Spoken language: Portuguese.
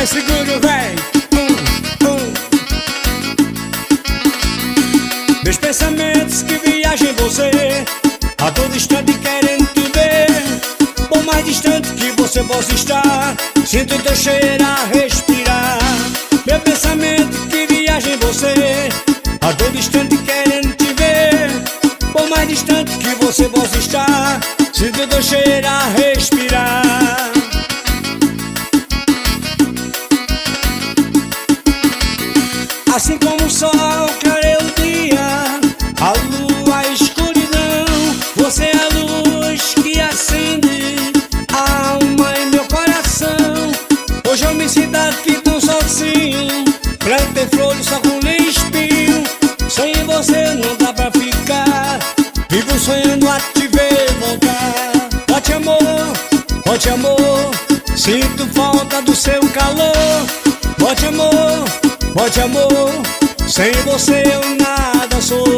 seguro, véi. Meus pensamentos que viajam em você, a todo instante querem te ver. Por mais distante que você possa estar, sinto teu cheiro a respirar. Meu pensamento que viaja em você, a todo instante querem te ver. Por mais distante que você possa estar, sinto teu cheiro a respirar. Assim como o sol clareia o dia, a lua a escuridão, você é a luz que acende a alma em meu coração. Hoje eu me sinto aqui tão sozinho, plantei flores só com espinho. Sem você não dá pra ficar, vivo sonhando a te ver voltar. Bote amor, sinto falta do seu calor. Bote amor, sem você eu nada sou.